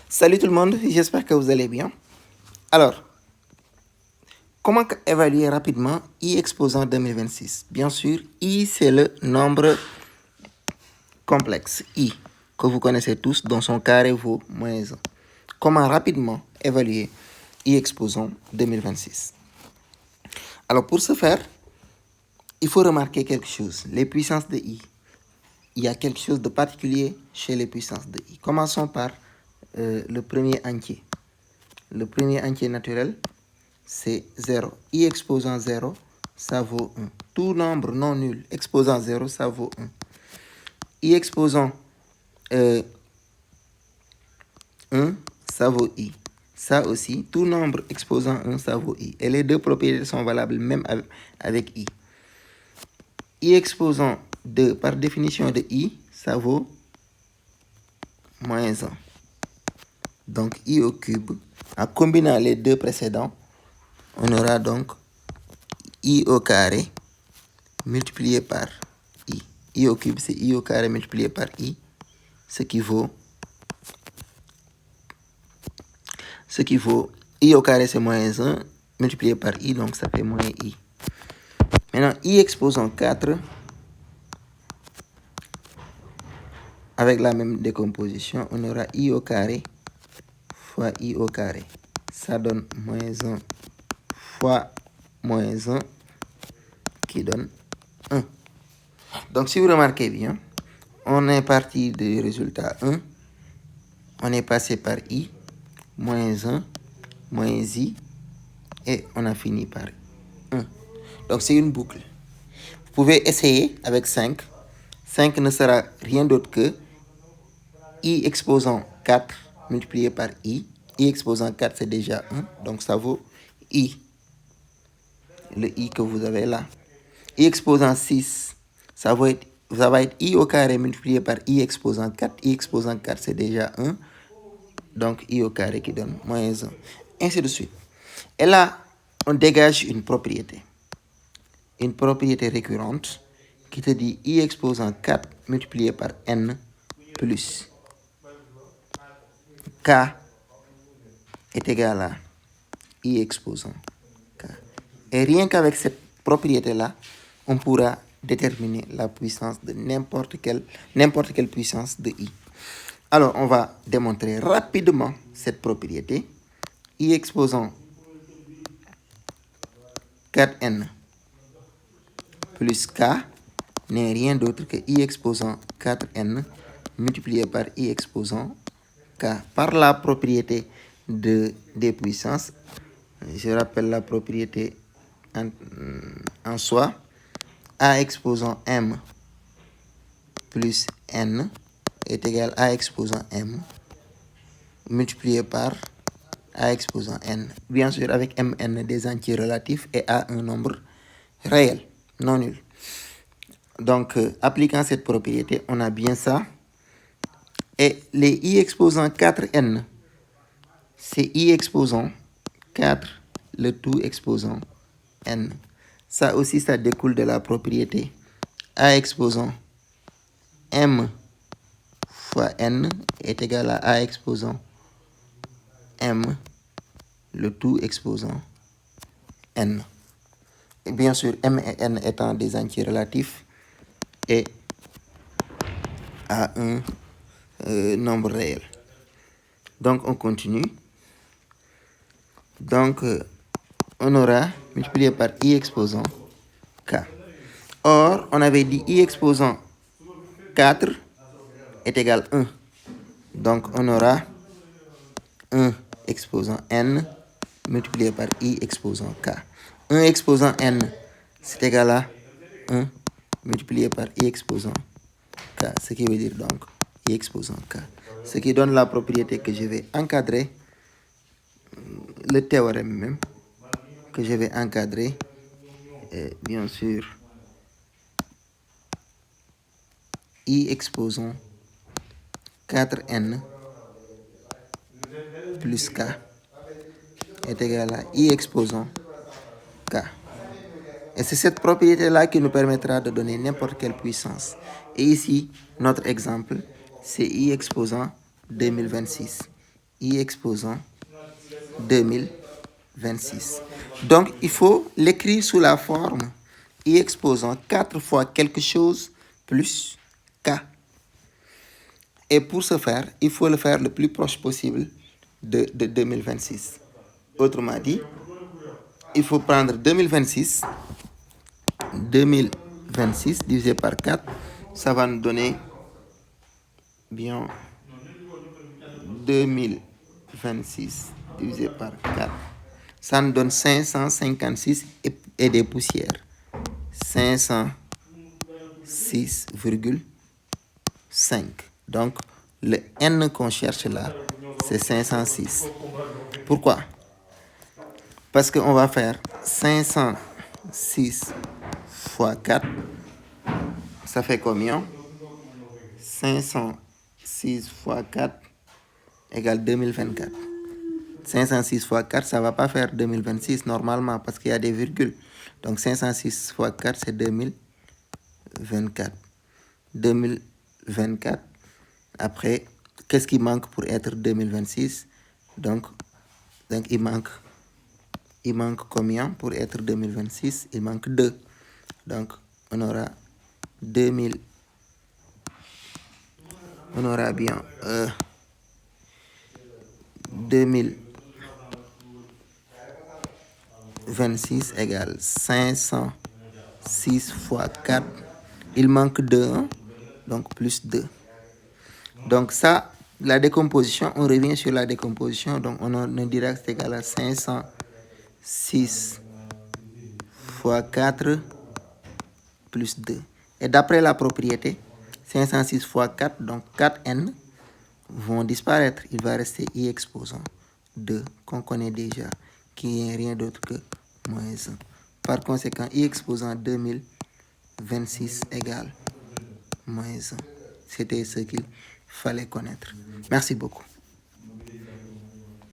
Salut tout le monde, j'espère que vous allez bien. Alors, comment évaluer rapidement I exposant 2026? Bien sûr, I c'est le nombre complexe, I, que vous connaissez tous, dont son carré vaut moins 1. Comment rapidement évaluer I exposant 2026? Alors, pour ce faire, il faut remarquer quelque chose, les puissances de I. Il y a quelque chose de particulier chez les puissances de I. Commençons par le premier entier. Le premier entier naturel, c'est 0. I exposant 0, ça vaut 1. Tout nombre non nul exposant 0, ça vaut 1. I exposant 1, ça vaut I. Ça aussi, tout nombre exposant 1, ça vaut I. Et les deux propriétés sont valables même avec I. I exposant 2, par définition de I, ça vaut moins 1. Donc, I au cube, en combinant les deux précédents, on aura donc I au carré multiplié par I. I au cube, c'est I au carré multiplié par I, ce qui vaut I au carré, c'est moins 1, multiplié par I, donc ça fait moins I. Maintenant, I exposant 4, avec la même décomposition, on aura I au carré fois I au carré. Ça donne moins 1 fois moins 1, qui donne 1. Donc, si vous remarquez bien, on est parti du résultat 1, on est passé par I, moins 1, moins I, et on a fini par 1. Donc, c'est une boucle. Vous pouvez essayer avec 5. 5 ne sera rien d'autre que I exposant 4 multiplié par I. I exposant 4, c'est déjà 1, donc ça vaut I. Le I que vous avez là. I exposant 6, ça va être I au carré multiplié par I exposant 4. I exposant 4, c'est déjà 1. Donc, I au carré qui donne moins 1. Ainsi de suite. Et là, on dégage une propriété. Une propriété récurrente qui te dit I exposant 4 multiplié par N plus K est égal à I exposant K. Et rien qu'avec cette propriété-là, on pourra déterminer la puissance de n'importe quelle puissance de I. Alors, on va démontrer rapidement cette propriété. I exposant 4N plus K n'est rien d'autre que I exposant 4N multiplié par I exposant K. Par la propriété des puissances, je rappelle la propriété en soi, A exposant M plus N est égal à A exposant M multiplié par A exposant N. Bien sûr, avec Mn des entiers relatifs et A un nombre réel, non nul. Donc, appliquant cette propriété, on a bien ça. Et les I exposant 4N, c'est I exposant 4, le tout exposant N. Ça aussi, ça découle de la propriété A exposant M fois N est égal à A exposant M, le tout exposant N. Et bien sûr, M et N étant des entiers relatifs et à un nombre réel. Donc, on continue. Donc, on aura multiplié par I exposant K. Or, on avait dit I exposant 4 est égal à 1. Donc, on aura 1 exposant N multiplié par I exposant K. 1 exposant N, c'est égal à 1 multiplié par I exposant K. Ce qui veut dire donc I exposant K. Ce qui donne la propriété que je vais encadrer, le théorème même, que je vais encadrer, et bien sûr, I exposant 4N plus K est égal à I exposant K. Et c'est cette propriété-là qui nous permettra de donner n'importe quelle puissance. Et ici, notre exemple, c'est I exposant 2026. I exposant 2026. Donc, il faut l'écrire sous la forme I exposant 4 fois quelque chose plus K. Et pour ce faire, il faut le faire le plus proche possible de 2026. Autrement dit, il faut prendre 2026 divisé par 4, ça va nous donner bien 2026 divisé par 4. Ça nous donne 556 et des poussières. 506,5. Donc, le N qu'on cherche là, c'est 506. Pourquoi? Parce qu'on va faire 506 fois 4. Ça fait combien? 506 fois 4 égale 2024. 506 fois 4, ça ne va pas faire 2026 normalement parce qu'il y a des virgules. Donc 506 fois 4, c'est 2024. 2024. Après, qu'est-ce qui manque pour être 2026? Donc il manque combien pour être 2026? Il manque 2. Donc, on aura 2000. On aura bien 2026 égale 506 fois 4. Il manque 2, hein? Donc plus 2. Donc ça, la décomposition, on revient sur la décomposition. Donc on dira que c'est égal à 506 fois 4 plus 2. Et d'après la propriété, 506 fois 4, donc 4n, vont disparaître. Il va rester I exposant 2, qu'on connaît déjà, qui n'est rien d'autre que moins 1. Par conséquent, I exposant 2026 égale moins 1. C'était ce qu'il fallait connaître. Merci beaucoup.